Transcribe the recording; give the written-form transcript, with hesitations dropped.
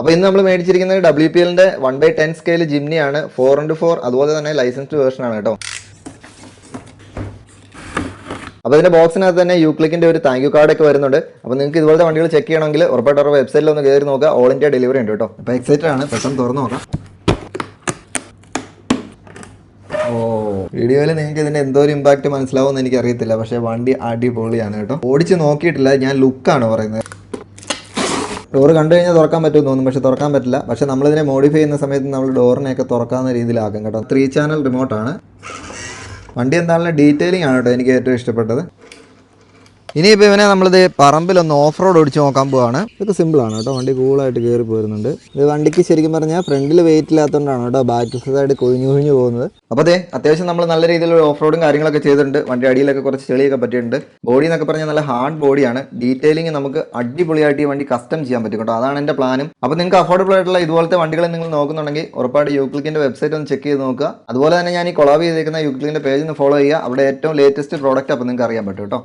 അപ്പോൾ ഇന്ന് നമ്മൾ മേടിച്ചിരിക്കുന്നത് WPLന്റെ 1/10 സ്കെയിൽ ജിംനിയാണ്, 4x4, അതുപോലെ തന്നെ ലൈസൻസ്ഡ് വേർഷൻ ആണ് കേട്ടോ. അപ്പോൾ ഇതിന്റെ ബോക്സിനകത്ത് തന്നെ യൂക്ലിക്കിന്റെ ഒരു താങ്ക് യു കാർഡ് ഒക്കെ വരുന്നുണ്ട്. അപ്പോൾ നിങ്ങൾക്ക് ഇതുപോലത്തെ വണ്ടികൾ ചെക്ക് ചെയ്യണമെങ്കിൽ ഉറപ്പായിട്ട് അവരുടെ വെബ്സൈറ്റിൽ ഒന്ന് കയറി നോക്കുക. ഓൾ ഇന്ത്യ ഡെലിവറി ഉണ്ട് കേട്ടോ. അപ്പോൾ എക്സൈറ്റഡ് ആണ്, പെട്ടെന്ന് തുറന്നു നോക്കാം. വീഡിയോയിൽ നിങ്ങൾക്ക് ഇതിന്റെ എന്തോ ഒരു ഇമ്പാക്ട് മനസ്സിലാവുമെന്ന് എനിക്ക് അറിയത്തില്ല, പക്ഷേ വണ്ടി അടിപൊളിയാണ് കേട്ടോ. ഓടിച്ച് നോക്കിയിട്ടില്ല, ഞാൻ ലുക്കാണ് പറയുന്നത്. ഡോറ് കണ്ടു കഴിഞ്ഞാൽ തുറക്കാൻ പറ്റുമെന്ന് തോന്നും, പക്ഷെ തുറക്കാൻ പറ്റില്ല. പക്ഷെ നമ്മളിതിനെ മോഡിഫൈ ചെയ്യുന്ന സമയത്ത് നമ്മൾ ഡോറിനെയൊക്കെ തുറക്കാവുന്ന രീതിയിലാക്കും കേട്ടോ. 3 ചാനൽ റിമോട്ടാണ്. വണ്ടി എന്തായാലും ഡീറ്റെയിലിംഗ് ആണ് കേട്ടോ എനിക്ക് ഏറ്റവും ഇഷ്ടപ്പെട്ടത്. ഇനിയിപ്പോൾ ഇവനെ നമ്മളിത് പറമ്പിലൊന്ന് ഓഫ് റോഡ് ഓടിച്ച് നോക്കാൻ പോവാണ്. ഇതൊക്കെ സിമ്പിളാണ് കേട്ടോ, വണ്ടി കൂളായിട്ട് കയറി പോരുന്നുണ്ട്. ഇത് വണ്ടിക്ക് ശരിക്കും പറഞ്ഞാൽ ഫ്രണ്ടിൽ വെയിറ്റ് ഇല്ലാത്തതുകൊണ്ടാണ് കേട്ടോ ബാക്ക് സൈഡ് കൊഴിഞ്ഞു പോകുന്നത്. അപ്പോൾ അതെ, അത്യാവശ്യം നമ്മൾ നല്ല രീതിയിലുള്ള ഓഫ് റോഡും കാര്യങ്ങളൊക്കെ ചെയ്തിട്ടുണ്ട്. വണ്ടി അടിയിലൊക്കെ കുറച്ച് ചെളിയൊക്കെ പറ്റിയിട്ടുണ്ട്. ബോഡി എന്നൊക്കെ പറഞ്ഞാൽ നല്ല ഹാർഡ് ബോഡിയാണ്. ഡീറ്റെയിലിംഗ് നമുക്ക് അടിപൊളിയായിട്ട് ഈ വണ്ടി കസ്റ്റം ചെയ്യാൻ പറ്റും കേട്ടോ. അതാണ് എൻ്റെ പ്ലാനും. അപ്പോൾ നിങ്ങൾക്ക് അഫോർഡബിൾ ആയിട്ടുള്ള ഇതുപോലത്തെ വണ്ടികൾ നിങ്ങൾ നോക്കുന്നുണ്ടെങ്കിൽ ഉറപ്പായിട്ട് യൂക്ലിക്കിന്റെ വെബ്സൈറ്റ് ഒന്ന് ചെക്ക് ചെയ്ത് നോക്കുക. അതുപോലെ തന്നെ ഞാൻ ഈ കൊളാബ് ചെയ്തേക്കുന്ന യൂക്ലിക്കിന്റെ പേജ് ഒന്ന് ഫോളോ ചെയ്യുക. അവിടെ ഏറ്റവും ലേറ്റസ്റ്റ് പ്രോഡക്റ്റ് അപ്പോൾ നിങ്ങൾക്ക് അറിയാൻ പറ്റും കേട്ടോ.